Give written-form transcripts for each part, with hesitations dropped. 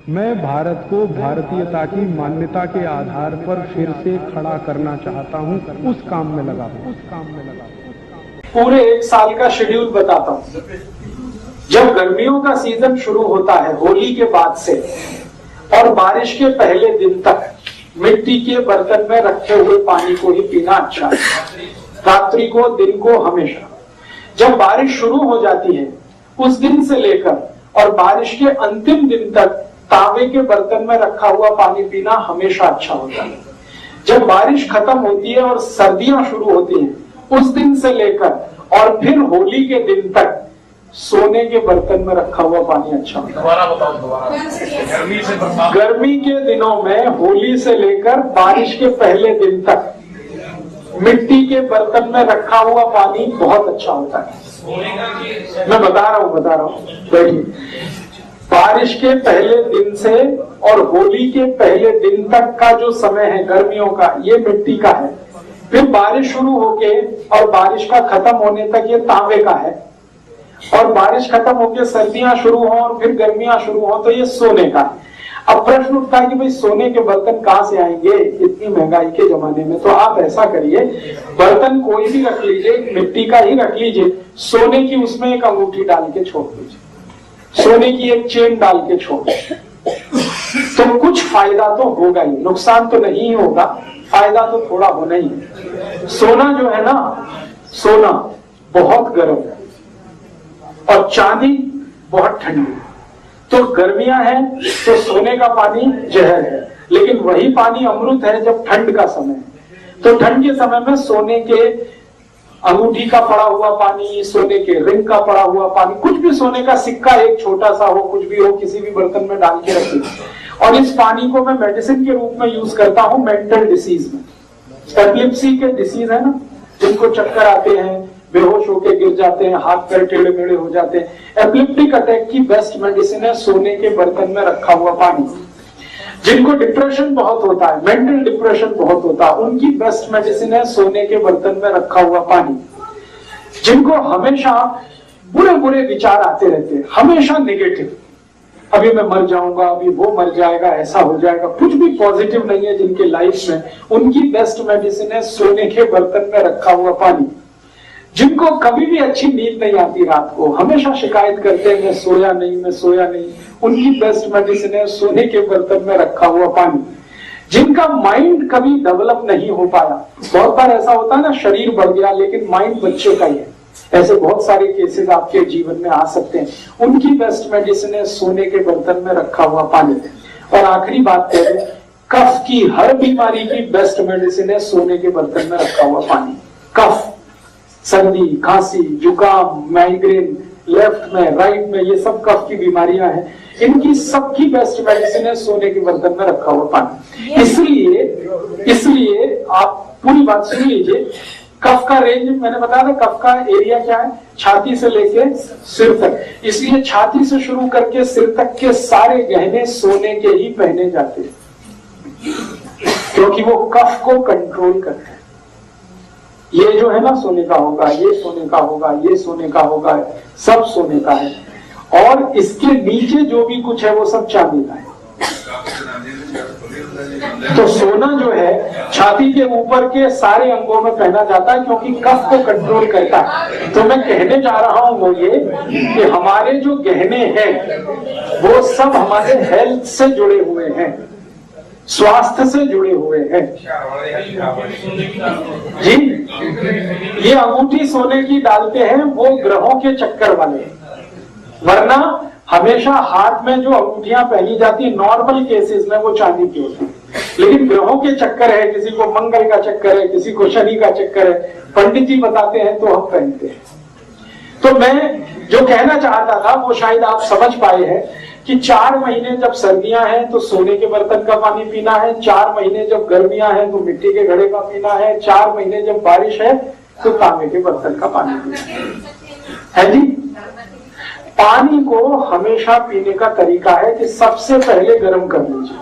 मैं भारत को भारतीयता की मान्यता के आधार पर फिर से खड़ा करना चाहता हूं, उस काम में लगा हूं। पूरे एक साल का शेड्यूल बताता हूं। जब गर्मियों का सीजन शुरू होता है होली के बाद से और बारिश के पहले दिन तक मिट्टी के बर्तन में रखे हुए पानी को ही पीना अच्छा है, रात्रि को, दिन को, हमेशा। जब बारिश शुरू हो जाती है उस दिन से लेकर और बारिश के अंतिम दिन तक तांबे के बर्तन में रखा हुआ पानी पीना हमेशा अच्छा होता है। जब बारिश खत्म होती है और सर्दियां शुरू होती हैं उस दिन से लेकर और फिर होली के दिन तक सोने के बर्तन में रखा हुआ पानी अच्छा होता है। दोबारा बताओ, दोबारा। गर्मी के दिनों में होली से लेकर बारिश के पहले दिन तक मिट्टी के बर्तन में रखा हुआ पानी बहुत अच्छा होता है। मैं बता रहा हूँ देखिए, बारिश के पहले दिन से और होली के पहले दिन तक का जो समय है गर्मियों का, ये मिट्टी का है। फिर बारिश शुरू होके और बारिश का खत्म होने तक ये तांबे का है, और बारिश खत्म होके सर्दियां शुरू हो और फिर गर्मियां शुरू हो तो ये सोने का है। अब प्रश्न उठता है कि भाई सोने के बर्तन कहां से आएंगे इतनी महंगाई के जमाने में? तो आप ऐसा करिए, बर्तन कोई भी रख लीजिए, मिट्टी का ही रख लीजिए, सोने की उसमें एक अंगूठी डाल के छोड़ दीजिए, सोने की एक चेन डाल के छोड़ दीजिए, तो कुछ फायदा तो होगा ही, नुकसान तो नहीं होगा, फायदा तो थोड़ा होना ही है। सोना जो है ना, सोना बहुत गर्म है और चांदी बहुत ठंडी है। तो गर्मियां हैं तो सोने का पानी जहर है, लेकिन वही पानी अमृत है जब ठंड का समय है। तो ठंड के समय में सोने के अंगूठी का पड़ा हुआ पानी, सोने के रिंग का पड़ा हुआ पानी, कुछ भी सोने का सिक्का एक छोटा सा हो, कुछ भी हो, किसी भी बर्तन में डाल के रखिए। और इस पानी को मैं मेडिसिन के रूप में यूज करता हूं मेंटल डिसीज में। एपिलेप्सी के डिसीज है ना, जिनको चक्कर आते हैं, बेहोश होके गिर जाते हैं, हाथ पैर टेढ़े मेढ़े हो जाते हैं, एपिलेप्टिक अटैक की बेस्ट मेडिसिन है सोने के बर्तन में रखा हुआ पानी। जिनको डिप्रेशन बहुत होता है, मेंटल डिप्रेशन बहुत होता है, उनकी बेस्ट मेडिसिन है सोने के बर्तन में रखा हुआ पानी। जिनको हमेशा बुरे बुरे विचार आते रहते हैं, हमेशा नेगेटिव, अभी मैं मर जाऊंगा, अभी वो मर जाएगा, ऐसा हो जाएगा, कुछ भी पॉजिटिव नहीं है जिनके लाइफ में, उनकी बेस्ट मेडिसिन है सोने के बर्तन में रखा हुआ पानी। जिनको कभी भी अच्छी नींद नहीं आती, रात को हमेशा शिकायत करते हैं मैं सोया नहीं, उनकी बेस्ट मेडिसिन है सोने के बर्तन में रखा हुआ पानी। जिनका माइंड कभी डेवलप नहीं हो पाया, बहुत बार ऐसा होता है ना, शरीर बढ़ गया लेकिन माइंड बच्चे का ही है, ऐसे बहुत सारे केसेस आपके जीवन में आ सकते हैं, उनकी बेस्ट मेडिसिन है सोने के बर्तन में रखा हुआ पानी। और आखिरी बात करें, कफ की हर बीमारी की बेस्ट मेडिसिन है सोने के बर्तन में रखा हुआ पानी। कफ, सर्दी, खांसी, जुकाम, माइग्रेन, लेफ्ट में, राइट में, ये सब कफ की बीमारियां हैं, इनकी सबकी बेस्ट मेडिसिन है सोने के बर्तन में रखा हुआ पानी। इसलिए आप पूरी बात सुन लीजिए। कफ का रेंज मैंने बताया था, कफ का एरिया क्या है, छाती से लेके सिर तक। इसलिए छाती से शुरू करके सिर तक के सारे गहने सोने के ही पहने जाते हैं, क्योंकि वो कफ को कंट्रोल करते हैं। ये जो है ना सोने का होगा, ये सोने का होगा, ये सोने का होगा, सब सोने का है। और इसके नीचे जो भी कुछ है वो सब चांदी का है। तो सोना जो है छाती के ऊपर के सारे अंगों में पहना जाता है, क्योंकि कफ को कंट्रोल करता है। तो मैं कहने जा रहा हूं वो ये कि हमारे जो गहने हैं वो सब हमारे हेल्थ से जुड़े हुए हैं, स्वास्थ्य से जुड़े हुए हैं जी। ये अंगूठी सोने की डालते हैं वो ग्रहों के चक्कर वाले, वरना हमेशा हाथ में जो अंगूठियां पहनी जाती है नॉर्मल केसेस में वो चांदी की होती है, लेकिन ग्रहों के चक्कर है, किसी को मंगल का चक्कर है, किसी को शनि का चक्कर है, पंडित जी बताते हैं तो हम पहनते हैं। तो मैं जो कहना चाहता था वो शायद आप समझ पाए हैं कि 4 महीने जब सर्दियां हैं तो सोने के बर्तन का पानी पीना है, 4 महीने जब गर्मियां हैं तो मिट्टी के घड़े का पीना है, 4 महीने जब बारिश है तो तांबे के बर्तन का पानी पीना है जी। पानी को हमेशा पीने का तरीका है कि सबसे पहले गर्म कर लीजिए,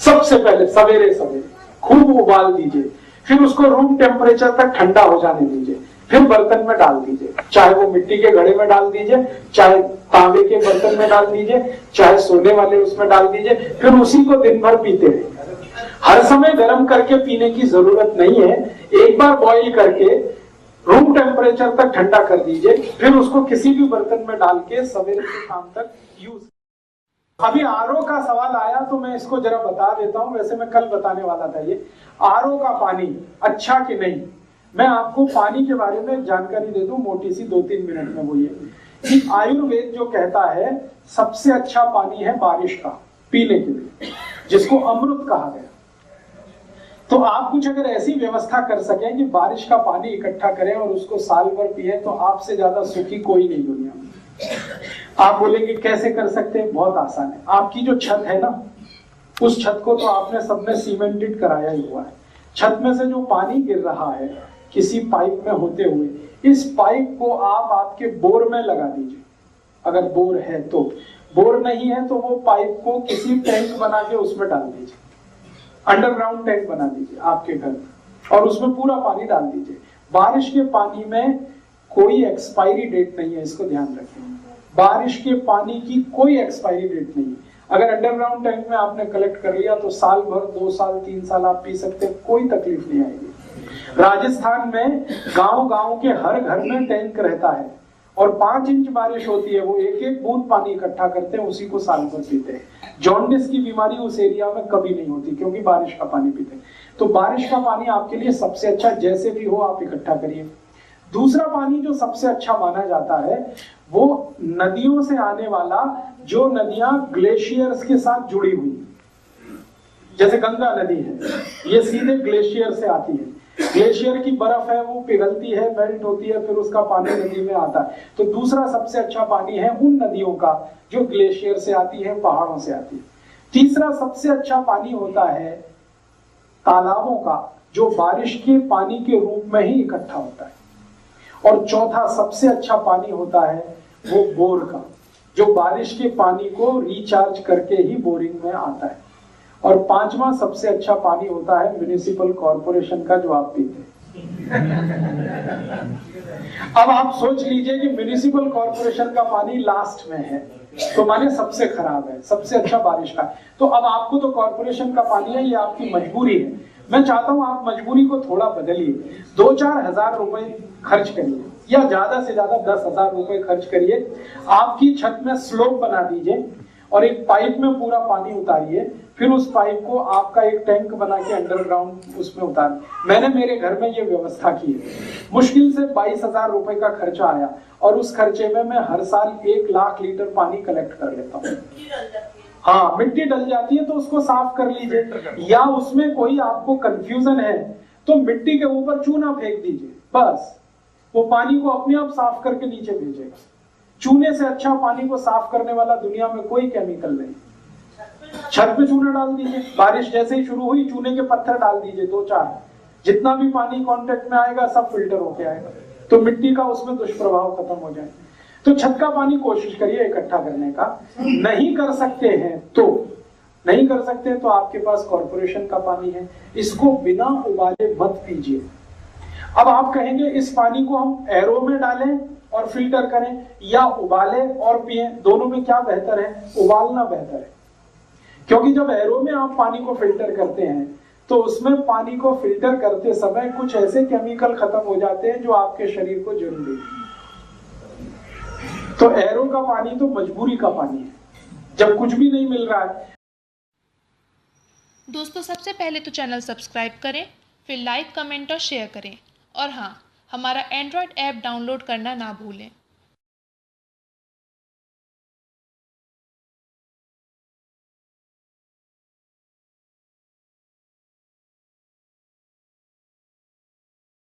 सबसे पहले सवेरे सवेरे खूब उबाल दीजिए, फिर उसको रूम टेम्परेचर तक ठंडा हो जाने दीजिए, फिर बर्तन में डाल दीजिए, चाहे वो मिट्टी के घड़े में डाल दीजिए, चाहे तांबे के बर्तन में डाल दीजिए, चाहे सोने वाले उसमें डाल दीजिए, फिर उसी को दिन भर पीते रहिए। हर समय गर्म करके पीने की जरूरत नहीं है, एक बार बॉईल करके रूम टेम्परेचर तक ठंडा कर दीजिए, फिर उसको किसी भी बर्तन में डाल के सवेरे से शाम तक यूज। अभी आरओ का सवाल आया तो मैं इसको जरा बता देता हूं, वैसे मैं कल बताने वाला था। ये आरओ का पानी अच्छा कि नहीं, मैं आपको पानी के बारे में जानकारी दे दूं मोटी सी 2-3 मिनट में। वो ये कि आयुर्वेद जो कहता है सबसे अच्छा पानी है बारिश का पीने के लिए, जिसको अमृत कहा गया। तो आप कुछ अगर ऐसी व्यवस्था कर सकें कि बारिश का पानी इकट्ठा करें और उसको साल भर पिए, तो आपसे ज्यादा सुखी कोई नहीं दुनिया में। आप बोलेंगे कैसे कर सकते हैं? बहुत आसान है। आपकी जो छत है ना, उस छत को तो आपने सबने सीमेंटेड कराया ही हुआ है। छत में से जो पानी गिर रहा है किसी पाइप में होते हुए, इस पाइप को आप आपके बोर में लगा दीजिए, अगर बोर है तो। बोर नहीं है तो वो पाइप को किसी टैंक बना के उसमें डाल दीजिए, अंडरग्राउंड टैंक बना दीजिए आपके घर में, और उसमें पूरा पानी डाल दीजिए। बारिश के पानी में कोई एक्सपायरी डेट नहीं है, इसको ध्यान रखें। बारिश के पानी की कोई एक्सपायरी डेट नहीं है। अगर अंडरग्राउंड टैंक में आपने कलेक्ट कर लिया तो साल भर, 2 साल, 3 साल आप पी सकते हैं, कोई तकलीफ नहीं आएगी। राजस्थान में गांव-गांव के हर घर में टैंक रहता है, और 5 इंच बारिश होती है, वो एक एक बूंद पानी इकट्ठा करते हैं, उसी को साल भर पीते हैं। जॉन्डिस की बीमारी उस एरिया में कभी नहीं होती, क्योंकि बारिश का पानी पीते हैं। तो बारिश का पानी आपके लिए सबसे अच्छा, जैसे भी हो आप इकट्ठा करिए। दूसरा पानी जो सबसे अच्छा माना जाता है वो नदियों से आने वाला, जो नदियां ग्लेशियर्स के साथ जुड़ी हुई, जैसे गंगा नदी है, ये सीधे ग्लेशियर से आती है। ग्लेशियर की बर्फ है, वो पिघलती है, मेल्ट होती है, फिर उसका पानी नदी में आता है। तो दूसरा सबसे अच्छा पानी है उन नदियों का जो ग्लेशियर से आती है, पहाड़ों से आती है। तीसरा सबसे अच्छा पानी होता है तालाबों का, जो बारिश के पानी के रूप में ही इकट्ठा होता है। और चौथा सबसे अच्छा पानी होता है वो बोर का, जो बारिश के पानी को रिचार्ज करके ही बोरिंग में आता है। और 5वां सबसे अच्छा पानी होता है म्युनिसिपल कॉर्पोरेशन का, जो आप पीते हैं। अब आप सोच लीजिए कि म्युनिसिपल कॉर्पोरेशन का पानी लास्ट में है, तो माने सबसे खराब है, सबसे अच्छा बारिश का। तो अब आपको तो कॉर्पोरेशन का पानी है, ये आपकी मजबूरी है। मैं चाहता हूं आप मजबूरी को थोड़ा बदलिए, 2-4 हजार रुपए खर्च करिए, या ज्यादा से ज्यादा 10,000 रुपए खर्च करिए। आपकी छत में स्लोप बना दीजिए और एक पाइप में पूरा पानी उतारिए, फिर उस पाइप को आपका एक टैंक बना के अंडरग्राउंड उसमें उतार। मैंने मेरे घर में ये व्यवस्था की है। मुश्किल से 22,000 रुपए का खर्चा आया, और उस खर्चे में मैं हर साल 1 लाख लीटर पानी कलेक्ट कर लेता हूँ। हाँ, मिट्टी डल जाती है तो उसको साफ कर लीजिए, या उसमें कोई आपको कंफ्यूजन है तो मिट्टी के ऊपर चूना फेंक दीजिए, बस वो पानी को अपने आप साफ करके नीचे भेजेगा। चूने से अच्छा पानी को साफ करने वाला दुनिया में कोई केमिकल नहीं। छत पे चूना डाल दीजिए, बारिश जैसे ही शुरू हुई चूने के पत्थर डाल दीजिए 2-4, जितना भी पानी कांटेक्ट में आएगा सब फिल्टर होके आएगा, तो मिट्टी का उसमें दुष्प्रभाव खत्म हो जाए। तो छत का पानी कोशिश करिए इकट्ठा करने का। नहीं कर सकते हैं तो आपके पास कॉर्पोरेशन का पानी है, इसको बिना उबाले मत पीजिए। अब आप कहेंगे इस पानी को हम एरो में डालें और फिल्टर करें, या उबाले और पिए, दोनों में क्या बेहतर है? उबालना बेहतर है, क्योंकि जब एरो में आप पानी को फिल्टर करते हैं तो उसमें पानी को फिल्टर करते समय कुछ ऐसे केमिकल खत्म हो जाते हैं जो आपके शरीर को जरूरी है। तो एरो का पानी तो मजबूरी का पानी है, जब कुछ भी नहीं मिल रहा है। दोस्तों, सबसे पहले तो चैनल सब्सक्राइब करें, फिर लाइक, कमेंट और शेयर करें, और हाँ, हमारा एंड्रॉयड ऐप डाउनलोड करना ना भूलें।